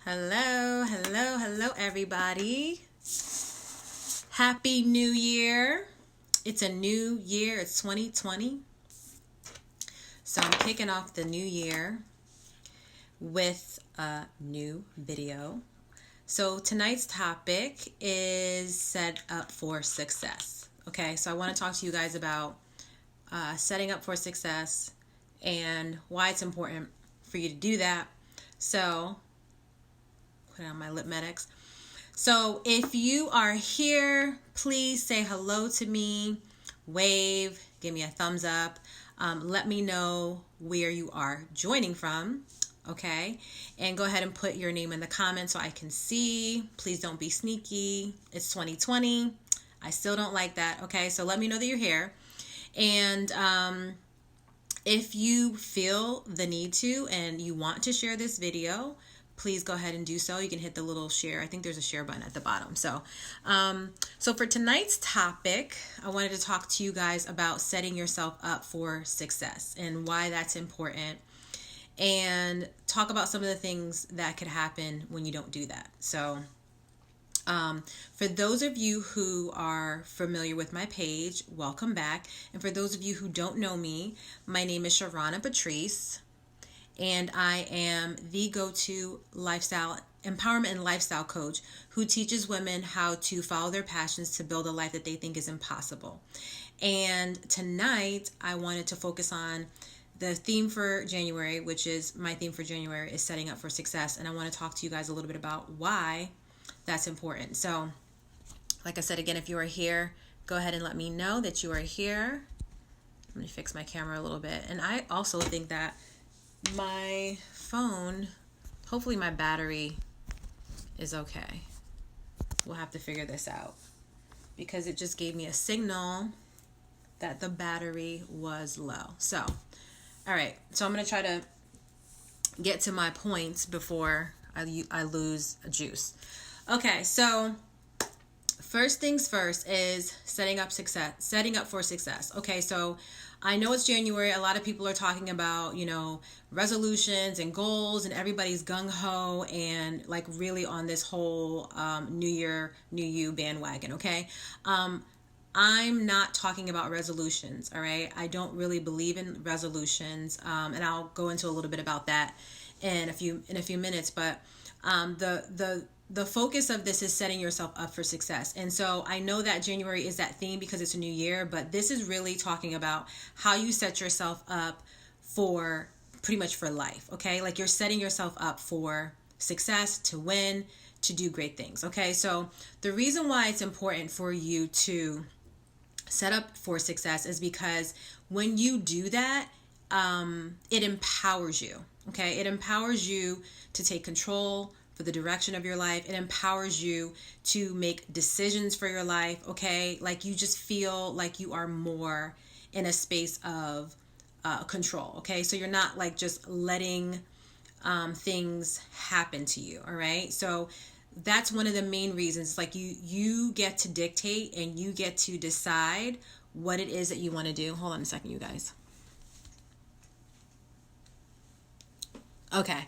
Hello, hello, hello, everybody. Happy New Year. It's a new year. It's 2020. So I'm kicking off the new year with a new video. So tonight's topic is set up for success. Okay, so I want to talk to you guys about setting up for success and why it's important for you to do that. So, put on my lip medics. So if you are here, please say hello to me, wave, give me a thumbs up. Let me know where you are joining from, okay? And go ahead and put your name in the comments so I can see. Please don't be sneaky. It's 2020. I still don't like that, okay? So let me know that you're here. And if you feel the need to and you want to share this video, please go ahead and do so. You can hit the little share. I think there's a share button at the bottom. So for tonight's topic, I wanted to talk to you guys about setting yourself up for success and why that's important, and talk about some of the things that could happen when you don't do that. So for those of you who are familiar with my page, welcome back. And for those of you who don't know me, my name is Sharana Patrice, and I am the go-to lifestyle empowerment and lifestyle coach who teaches women how to follow their passions to build a life that they think is impossible. And tonight, I wanted to focus on the theme for January, which is my theme for January is setting up for success. And I want to talk to you guys a little bit about why that's important. So, like I said, again, if you are here, go ahead and let me know that you are here. I'm going to fix my camera a little bit. And I also think that my phone, hopefully my battery is okay. We'll have to figure this out because it just gave me a signal that the battery was low. So, all right. So I'm going to try to get to my points before I lose juice. Okay. So first things first is setting up for success. Okay. So I know it's January. A lot of people are talking about, resolutions and goals, and everybody's gung-ho and like really on this whole New Year, New You bandwagon, okay? I'm not talking about resolutions, all right? I don't really believe in resolutions, and I'll go into a little bit about that in a few minutes, but the focus of this is setting yourself up for success. And so I know that January is that theme because it's a new year, but this is really talking about how you set yourself up for pretty much for life, okay? Like you're setting yourself up for success, to win, to do great things, okay? So the reason why it's important for you to set up for success is because when you do that, it empowers you, okay? It empowers you to take control for the direction of your life. It empowers you to make decisions for your life, okay? Like you just feel like you are more in a space of control, okay? So you're not like just letting things happen to you, all right? So that's one of the main reasons. Like you get to dictate and you get to decide what it is that you want to do. Hold on a second, you guys. Okay.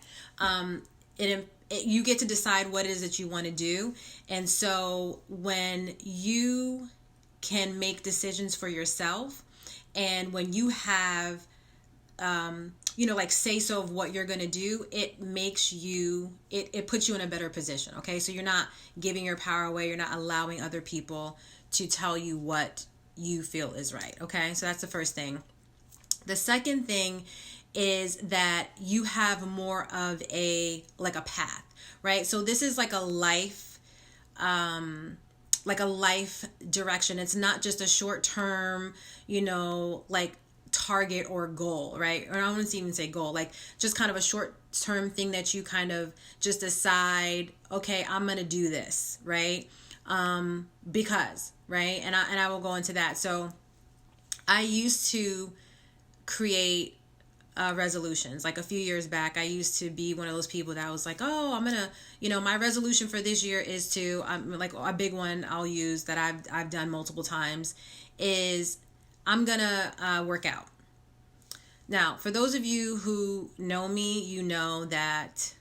You get to decide what it is that you want to do. And so when you can make decisions for yourself, and when you have, like say so of what you're going to do, it makes you, it puts you in a better position. Okay. So you're not giving your power away. You're not allowing other people to tell you what you feel is right. Okay. So that's the first thing. The second thing is that you have more of a path, right? So this is like a life direction. It's not just a short term, target or goal, right? Or I don't want to even say goal, like just kind of a short term thing that you kind of just decide, okay, I'm going to do this, right? Because, right? And I will go into that. So I used to create resolutions. Like a few years back, I used to be one of those people that was like, oh, I'm gonna, my resolution for this year is to, like a big one I'll use that I've done multiple times is I'm gonna work out. Now, for those of you who know me, you know that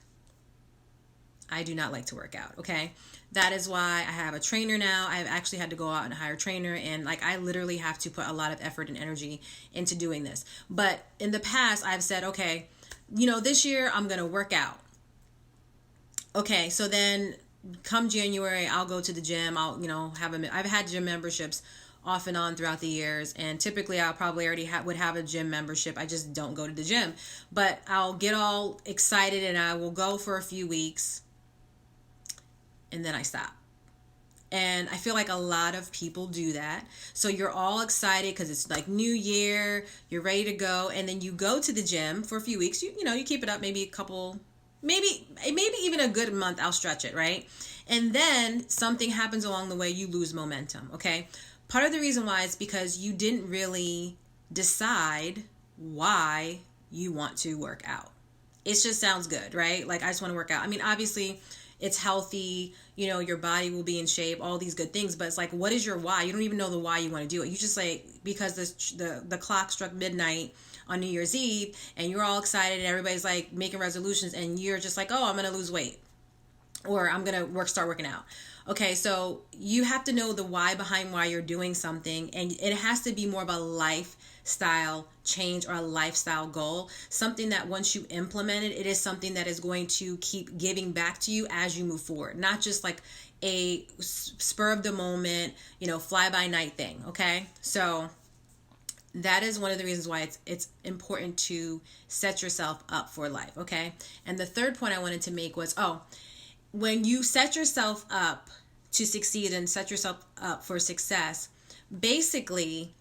I do not like to work out, okay? That is why I have a trainer now. I've actually had to go out and hire a trainer, and like I literally have to put a lot of effort and energy into doing this. But in the past, I've said, okay, this year I'm going to work out. Okay, so then come January, I'll go to the gym. I'll, I've had gym memberships off and on throughout the years, and typically I'll probably already would have a gym membership. I just don't go to the gym, but I'll get all excited and I will go for a few weeks, and then I stop. And I feel like a lot of people do that. So you're all excited because it's like New Year, you're ready to go, and then you go to the gym for a few weeks. You keep it up, maybe a couple, maybe even a good month. I'll stretch it, right? And then something happens along the way. You lose momentum. Okay. Part of the reason why is because you didn't really decide why you want to work out. It just sounds good, right? Like, I just want to work out. I mean, obviously it's healthy, your body will be in shape, all these good things, but it's like, what is your why? You don't even know the why you want to do it. You just like, because the clock struck midnight on New Year's Eve and you're all excited and everybody's like making resolutions and you're just like, oh, I'm going to lose weight, or I'm going to start working out. Okay, so you have to know the why behind why you're doing something, and it has to be more of a lifestyle change or a lifestyle goal, something that once you implement it, it is something that is going to keep giving back to you as you move forward, not just like a spur of the moment, fly by night thing. Okay, so that is one of the reasons why it's important to set yourself up for life. Okay, and the third point I wanted to make was, when you set yourself up to succeed and set yourself up for success, basically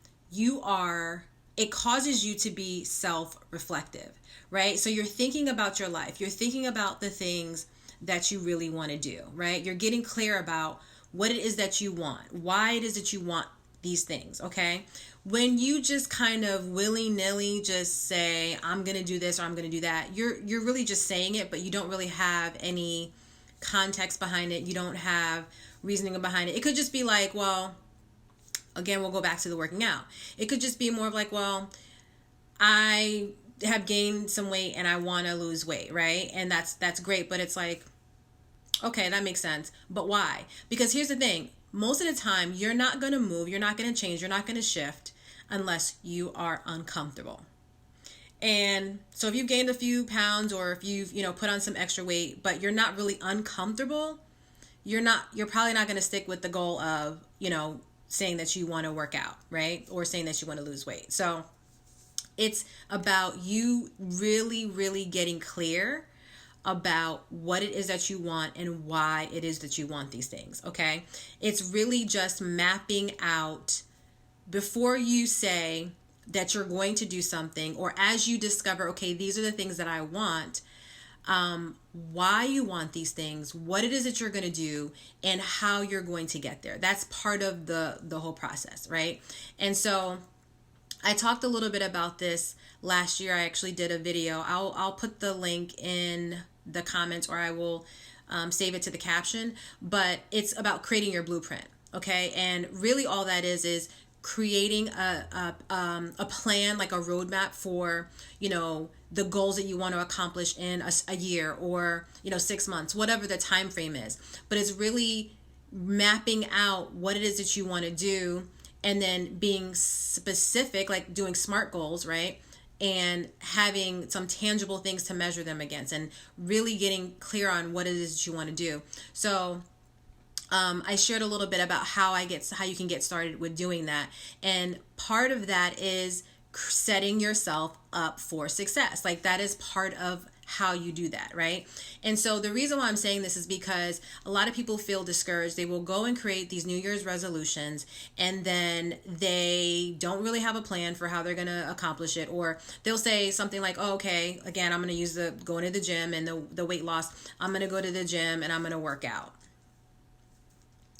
it causes you to be self-reflective, right? So you're thinking about your life. You're thinking about the things that you really want to do, right? You're getting clear about what it is that you want, why it is that you want these things, okay? When you just kind of willy-nilly just say, I'm going to do this or I'm going to do that, you're really just saying it, but you don't really have any context behind it. You don't have reasoning behind it. It could just be like, well, again, we'll go back to the working out. It could just be more of like, well, I have gained some weight and I want to lose weight, right? And that's great, but it's like, okay, that makes sense. But why? Because here's the thing. Most of the time, you're not going to move, you're not going to change, you're not going to shift unless you are uncomfortable. And so if you've gained a few pounds, or if you've, put on some extra weight, but you're not really uncomfortable, you're probably not going to stick with the goal of, saying that you want to work out, right? Or saying that you want to lose weight. So it's about you really, really getting clear about what it is that you want and why it is that you want these things. Okay. It's really just mapping out before you say that you're going to do something, or as you discover, okay, these are the things that I want, why you want these things, what it is that you're going to do, and how you're going to get there. That's part of the whole process, right? And so I talked a little bit about this last year. I actually did a video. I'll put the link in the comments, or I will save it to the caption, but it's about creating your blueprint. Okay. And really all that is creating a plan, like a roadmap for, the goals that you want to accomplish in a year, or, 6 months, whatever the time frame is. But it's really mapping out what it is that you want to do, and then being specific, like doing SMART goals, right? And having some tangible things to measure them against, and really getting clear on what it is that you want to do. So I shared a little bit about how you can get started with doing that. And part of that is setting yourself up for success. Like, that is part of how you do that, right? And so the reason why I'm saying this is because a lot of people feel discouraged. They will go and create these New Year's resolutions, and then they don't really have a plan for how they're going to accomplish it. Or they'll say something like, oh, okay, again, I'm going to use going to the gym and the weight loss. I'm going to go to the gym and I'm going to work out.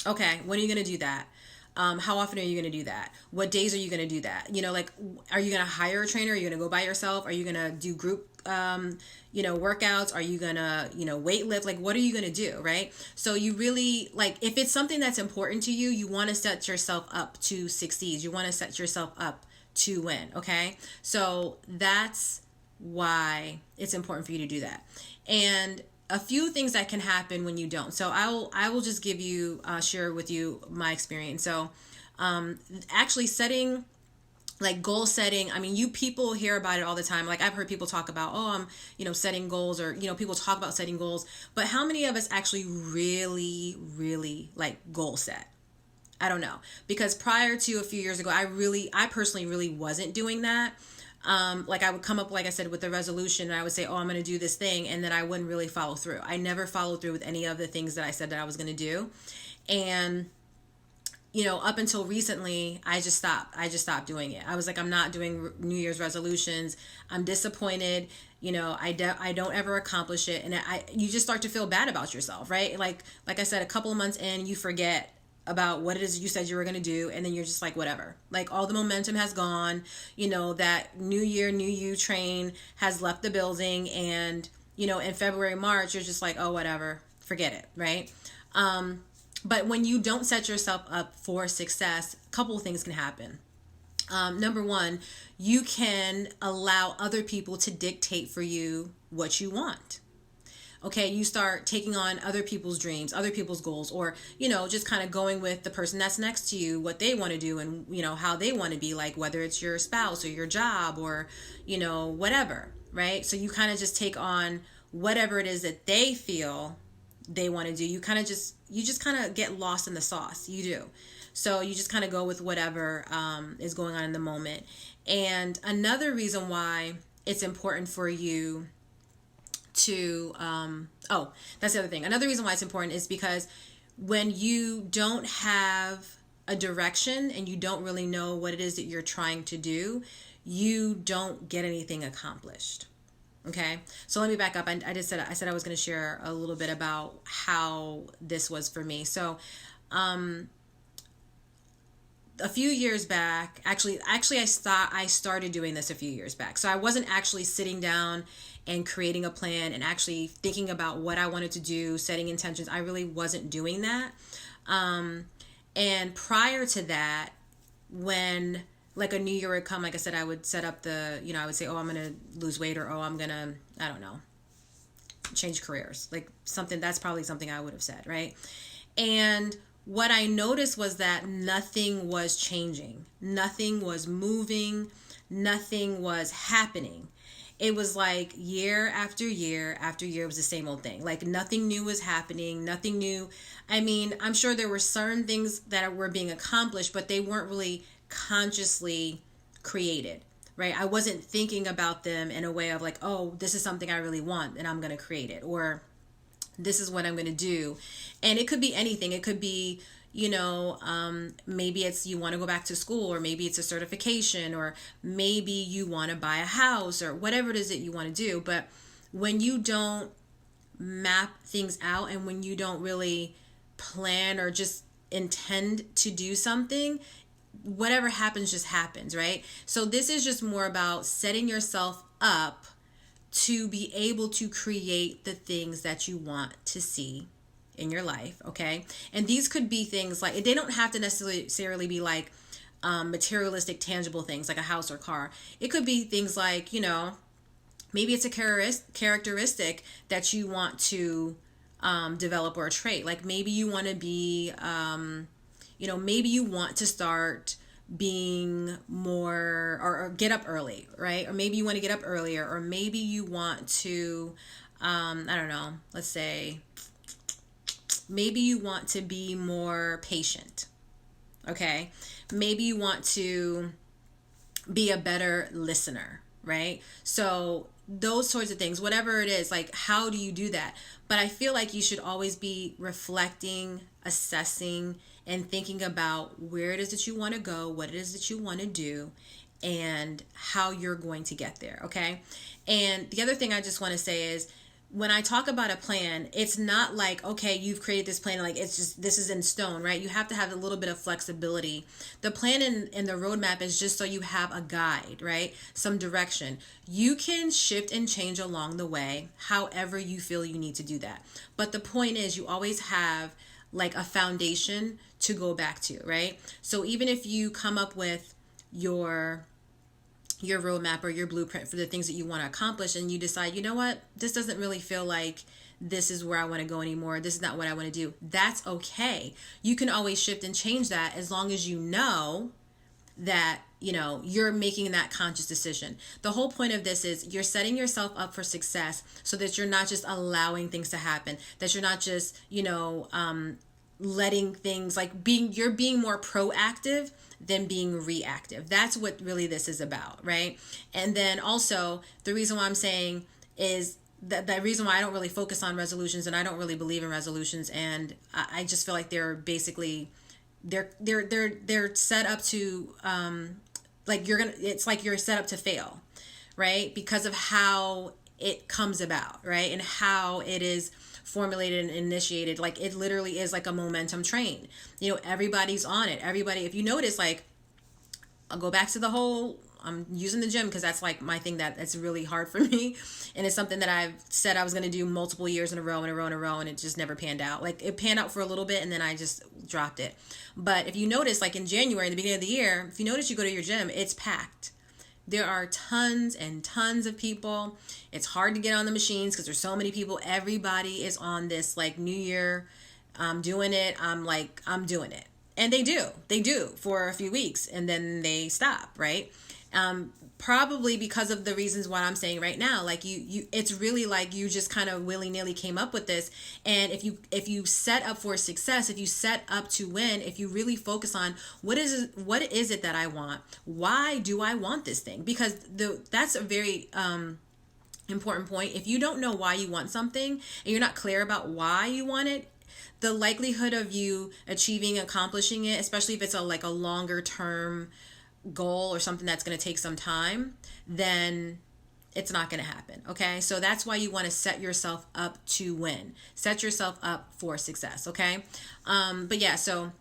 Okay, when are you going to do that? How often are you going to do that? What days are you going to do that? Are you going to hire a trainer? Are you going to go by yourself? Are you going to do group, workouts? Are you going to, weight lift? Like, what are you going to do? Right. So you really, like, if it's something that's important to you, you want to set yourself up to succeed. You want to set yourself up to win. Okay. So that's why it's important for you to do that. And a few things that can happen when you don't. So I will just give you share with you my experience. So actually setting, like goal setting, I mean, you people hear about it all the time. Like I've heard people talk about, oh, I'm, setting goals, or, people talk about setting goals, but how many of us actually really, really like goal set? I don't know. Because prior to a few years ago, I personally really wasn't doing that. Like I would come up, like I said, with a resolution, and I would say, oh, I'm going to do this thing. And then I wouldn't really follow through. I never followed through with any of the things that I said that I was going to do. And up until recently, I just stopped doing it. I was like, I'm not doing New Year's resolutions. I'm disappointed. I don't ever accomplish it. And you just start to feel bad about yourself, right? Like I said, a couple of months in, you forget about what it is you said you were going to do. And then you're just like, whatever, like all the momentum has gone, that new year, new you train has left the building. And, in February, March, you're just like, oh, whatever, forget it. Right. But when you don't set yourself up for success, a couple of things can happen. Number one, you can allow other people to dictate for you what you want. Okay, you start taking on other people's dreams, other people's goals, or, just kind of going with the person that's next to you, what they want to do and, how they want to be, like whether it's your spouse or your job or, whatever, right? So you kind of just take on whatever it is that they feel they want to do. You just kind of get lost in the sauce. You do. So you just kind of go with whatever is going on in the moment. And another reason why it's important for you to, that's the other thing. Another reason why it's important is because when you don't have a direction and you don't really know what it is that you're trying to do, you don't get anything accomplished. Okay, so let me back up. I said I was going to share a little bit about how this was for me. So, a few years back, actually, I started doing this a few years back. So I wasn't actually sitting down and creating a plan and actually thinking about what I wanted to do, setting intentions. I really wasn't doing that. And prior to that, when like a new year would come, like I said, I would set up I would say, oh, I'm going to lose weight, or, oh, I'm going to, I don't know, change careers. Like that's probably something I would have said, right? And what I noticed was that nothing was changing. Nothing was moving. Nothing was happening. It was like year after year after year, it was the same old thing. Like nothing new was happening, nothing new. I mean, I'm sure there were certain things that were being accomplished, but they weren't really consciously created, right? I wasn't thinking about them in a way of like, oh, this is something I really want and I'm going to create it, or this is what I'm going to do. And it could be anything. It could be, maybe it's you want to go back to school, or maybe it's a certification, or maybe you want to buy a house, or whatever it is that you want to do. But when you don't map things out, and when you don't really plan or just intend to do something, whatever happens just happens, right? So this is just more about setting yourself up to be able to create the things that you want to see in your life, okay? And these could be things like, they don't have to necessarily be like materialistic, tangible things like a house or car. It could be things like, maybe it's a characteristic that you want to develop, or a trait. Like maybe you want to be, maybe you want to start being more, or get up early, right? Or maybe you want to get up earlier, or maybe you want to, I don't know, let's say, maybe you want to be more patient, okay? Maybe you want to be a better listener, right? So those sorts of things, whatever it is, like how do you do that? But I feel like you should always be reflecting, assessing, and thinking about where it is that you want to go, what it is that you want to do, and how you're going to get there, okay? And the other thing I just want to say is, when I talk about a plan, it's not like, okay, you've created this plan, like it's just, this is in stone, right? You have to have a little bit of flexibility. The plan and the roadmap is just so you have a guide, right? Some direction. You can shift and change along the way, however you feel you need to do that. But the point is, you always have like a foundation to go back to, right? So even if you come up with your roadmap or your blueprint for the things that you want to accomplish, and you decide, you know what, this doesn't really feel like this is where I want to go anymore. This is not what I want to do. That's okay. You can always shift and change that as long as you know that, you know, you're making that conscious decision. The whole point of this is you're setting yourself up for success so that you're not just allowing things to happen, that you're not just, you know, letting things like you're being more proactive than being reactive. That's what really this is about, right? And then also the reason why I'm saying is that the reason why I don't really focus on resolutions, and I don't really believe in resolutions, and I just feel like they're basically they're set up to like it's like you're set up to fail, right? Because of how it comes about, right? And how it is formulated and initiated. Like it literally is like a momentum train. You know, everybody's on it. Everybody, if you notice, like I'll go back to the whole, I'm using the gym because that's like my thing that's really hard for me. And it's something that I've said I was going to do multiple years in a row, and it just never panned out. Like it panned out for a little bit and then I just dropped it. But if you notice, like in January, the beginning of the year, if you notice you go to your gym, it's packed. There are tons and tons of people. It's hard to get on the machines because there's so many people. Everybody is on this like New Year. I'm doing it. I'm doing it. And they do for a few weeks and then they stop, right? Probably because of the reasons why I'm saying right now, like you it's really like you just kind of willy-nilly came up with this. And if you set up for success, if you set up to win, if you really focus on what is it that I want? Why do I want this thing? Because that's a very important point. If you don't know why you want something and you're not clear about why you want it, the likelihood of you accomplishing it, especially if it's a longer term goal or something that's going to take some time, then it's not going to happen. Okay. So that's why you want to set yourself up to win, set yourself up for success. Okay. But yeah, so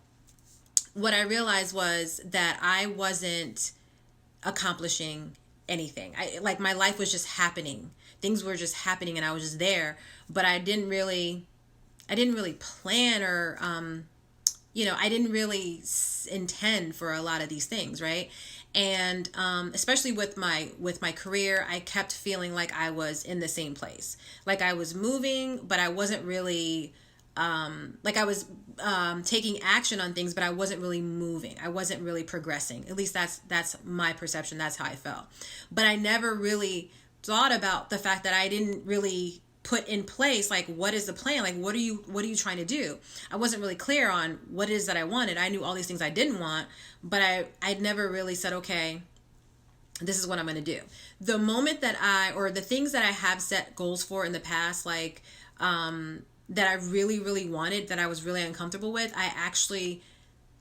what I realized was that I wasn't accomplishing anything. My life was just happening. Things were just happening and I was just there, but I didn't really plan or, I didn't really intend for a lot of these things, right? And especially with my career, I kept feeling like I was in the same place. Like I was moving, but I wasn't really like I was taking action on things, but I wasn't really moving. I wasn't really progressing. At least that's my perception. That's how I felt. But I never really thought about the fact that I didn't really put in place, like, what is the plan? Like, what are you trying to do? I wasn't really clear on what it is that I wanted. I knew all these things I didn't want, but I'd never really said, okay, this is what I'm going to do. The moment that the things that I have set goals for in the past, like, that I really, really wanted, that I was really uncomfortable with, I actually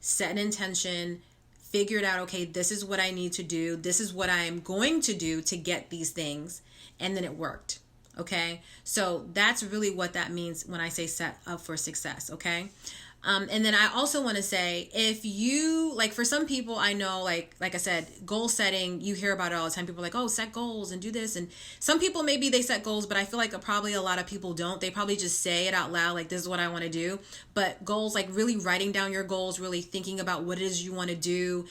set an intention, figured out, okay, this is what I need to do. This is what I am going to do to get these things. And then it worked. Okay. So that's really what that means when I say set up for success. Okay. And then I also want to say, if you, like, for some people I know, like I said, goal setting, you hear about it all the time. People are like, oh, set goals and do this. And some people, maybe they set goals, but I feel like probably a lot of people don't. They probably just say it out loud, like, this is what I want to do. But goals, like really writing down your goals, really thinking about what it is you want to do,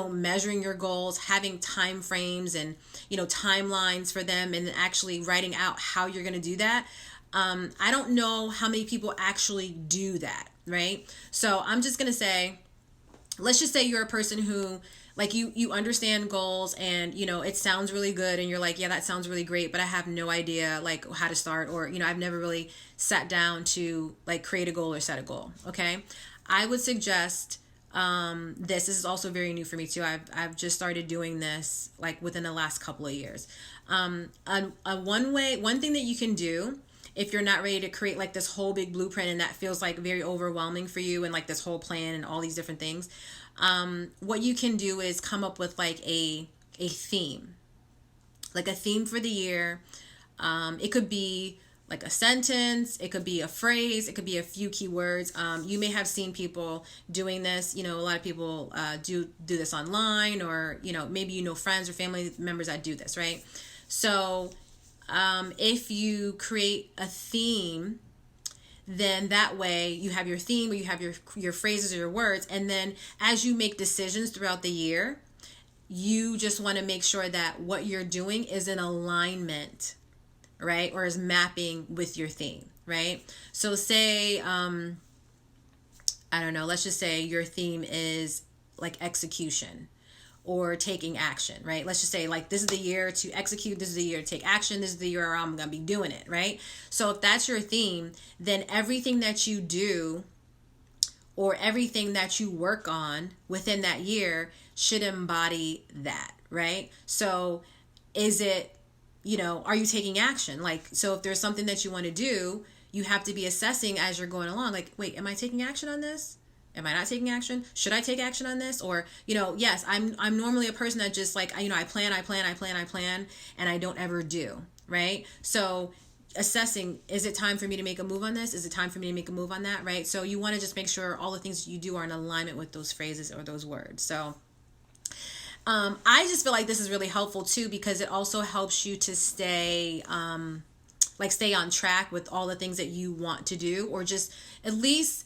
measuring your goals, having time frames and, timelines for them, and actually writing out how you're going to do that. I don't know how many people actually do that, right? So I'm just going to say, let's just say you're a person who, like, you understand goals and, it sounds really good and you're like, yeah, that sounds really great, but I have no idea, like, how to start, or, I've never really sat down to, like, create a goal or set a goal. Okay. I would suggest, this is also very new for me too. I've just started doing this, like, within the last couple of years. One thing that you can do, if you're not ready to create like this whole big blueprint and that feels like very overwhelming for you and like this whole plan and all these different things, what you can do is come up with like a theme, like a theme for the year. It could be like a sentence, it could be a phrase, it could be a few keywords. You may have seen people doing this. A lot of people do this online, or maybe friends or family members that do this, right? So if you create a theme, then that way you have your theme, or you have your phrases or your words. And then as you make decisions throughout the year, you just want to make sure that what you're doing is in alignment, right? Or is mapping with your theme. right? So say, I don't know, let's just say your theme is like execution or taking action, right? Let's just say like this is the year to execute, this is the year to take action, this is the year where I'm going to be doing it, right? So if that's your theme, then everything that you do or everything that you work on within that year should embody that, right? So is it, are you taking action? Like, so if there's something that you want to do, you have to be assessing as you're going along. Like, wait, am I taking action on this? Am I not taking action? Should I take action on this? Or, yes, I'm normally a person that just like, I plan, and I don't ever do, right? So assessing, is it time for me to make a move on this? Is it time for me to make a move on that, right? So you want to just make sure all the things you do are in alignment with those phrases or those words. So I just feel like this is really helpful too, because it also helps you to stay on track with all the things that you want to do, or just at least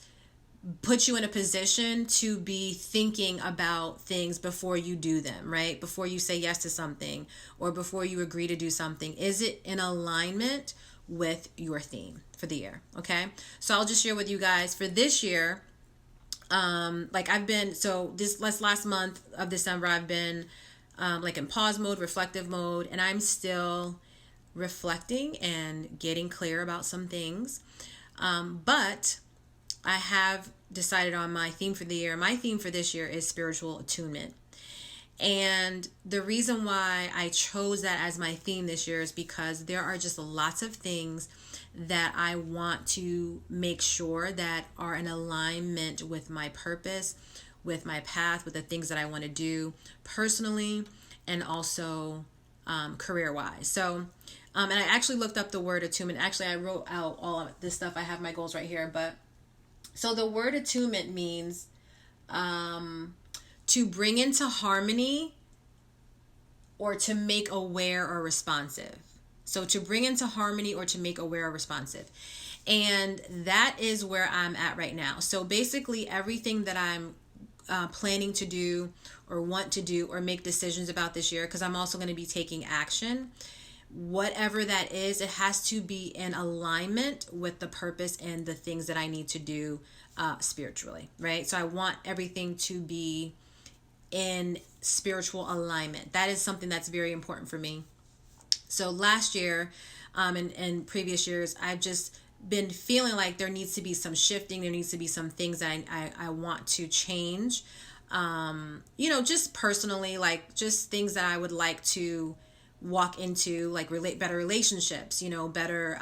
put you in a position to be thinking about things before you do them, right? Before you say yes to something or before you agree to do something. Is it in alignment with your theme for the year? Okay. So I'll just share with you guys for this year. This last month of December, I've been like in pause mode, reflective mode, and I'm still reflecting and getting clear about some things. But I have decided on my theme for the year. My theme for this year is spiritual attunement. And the reason why I chose that as my theme this year is because there are just lots of things that I want to make sure that are in alignment with my purpose, with my path, with the things that I want to do personally and also career-wise. So, and I actually looked up the word attunement. Actually, I wrote out all of this stuff. I have my goals right here. But so the word attunement means to bring into harmony or to make aware or responsive. So to bring into harmony or to make aware or responsive. And that is where I'm at right now. So basically everything that I'm planning to do or want to do or make decisions about this year, because I'm also going to be taking action, whatever that is, it has to be in alignment with the purpose and the things that I need to do spiritually, right? So I want everything to be in spiritual alignment. That is something that's very important for me. So last year and previous years, I've just been feeling like there needs to be some shifting. There needs to be some things that I want to change. Just personally, like just things that I would like to walk into, like better relationships, better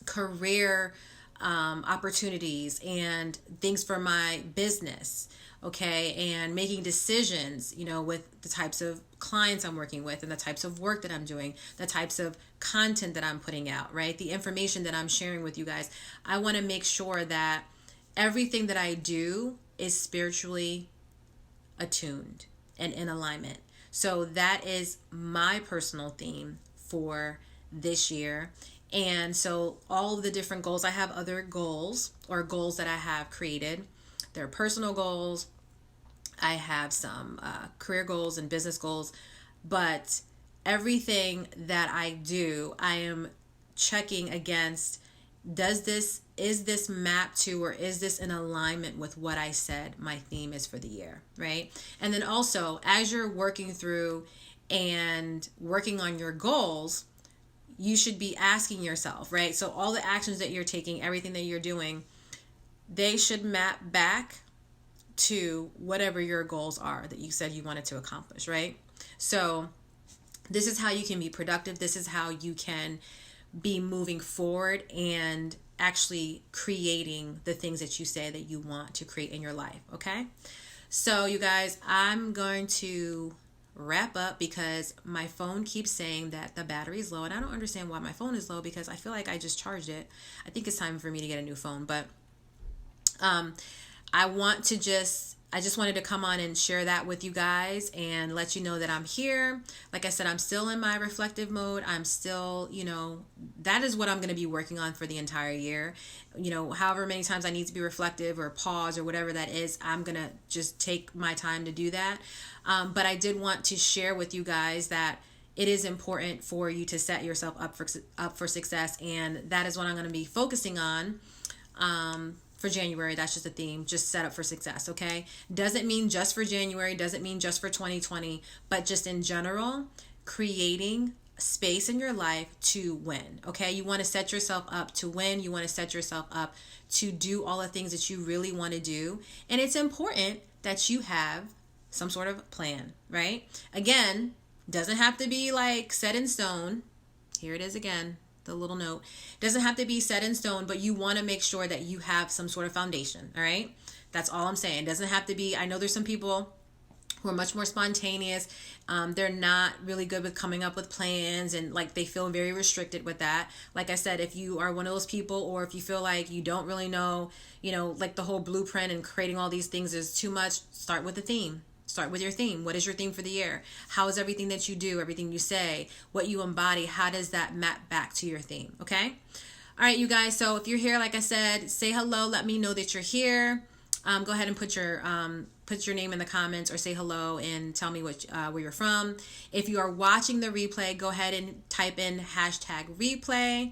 career opportunities and things for my business. Okay. And making decisions, with the types of clients I'm working with and the types of work that I'm doing, the types of content that I'm putting out, right? The information that I'm sharing with you guys. I want to make sure that everything that I do is spiritually attuned and in alignment. So that is my personal theme for this year. And so all of the different goals, I have other goals or goals that I have created. They're personal goals. I have some career goals and business goals, but everything that I do, I am checking against, is this mapped to, or is this in alignment with what I said my theme is for the year, right? And then also, as you're working through and working on your goals, you should be asking yourself, right? So all the actions that you're taking, everything that you're doing, they should map back to whatever your goals are that you said you wanted to accomplish, right? So this is how you can be productive. This is how you can be moving forward and actually creating the things that you say that you want to create in your life, okay? So you guys, I'm going to wrap up because my phone keeps saying that the battery is low, and I don't understand why my phone is low because I feel like I just charged it. I think it's time for me to get a new phone, but I just wanted to come on and share that with you guys and let you know that I'm here. Like I said, I'm still in my reflective mode. I'm still, that is what I'm going to be working on for the entire year. However many times I need to be reflective or pause or whatever that is, I'm going to just take my time to do that. But I did want to share with you guys that it is important for you to set yourself up for success, and that is what I'm going to be focusing on for January. That's just a theme, just set up for success. Okay, doesn't mean just for January, doesn't mean just for 2020, but just in general, creating space in your life to win. Okay, you want to set yourself up to win. You want to set yourself up to do all the things that you really want to do, and it's important that you have some sort of plan, right? Again, doesn't have to be like set in stone. Here it is again, the little note. Doesn't have to be set in stone, but you want to make sure that you have some sort of foundation, all right? That's all I'm saying. Doesn't have to be, I know there's some people who are much more spontaneous. They're not really good with coming up with plans, and like they feel very restricted with that. Like I said, if you are one of those people, or if you feel like you don't really know, like the whole blueprint and creating all these things is too much, start with the theme. Start with your theme. What is your theme for the year? How is everything that you do, everything you say, what you embody, how does that map back to your theme? Okay? All right, you guys. So if you're here, like I said, say hello. Let me know that you're here. Go ahead and put your name in the comments, or say hello and tell me where you're from. If you are watching the replay, go ahead and type in #replay.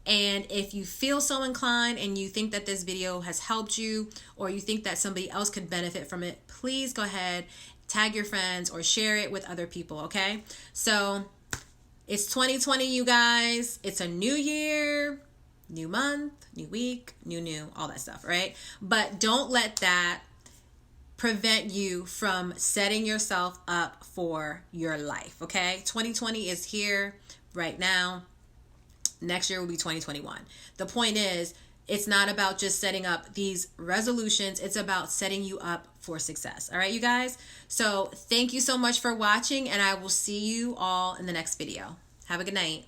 And if you feel so inclined and you think that this video has helped you, or you think that somebody else could benefit from it, please go ahead, tag your friends, or share it with other people, okay? So it's 2020, you guys. It's a new year, new month, new week, new, all that stuff, right? But don't let that prevent you from setting yourself up for your life, okay? 2020 is here right now. Next year will be 2021. The point is, it's not about just setting up these resolutions. It's about setting you up for success. All right, you guys? So thank you so much for watching, and I will see you all in the next video. Have a good night.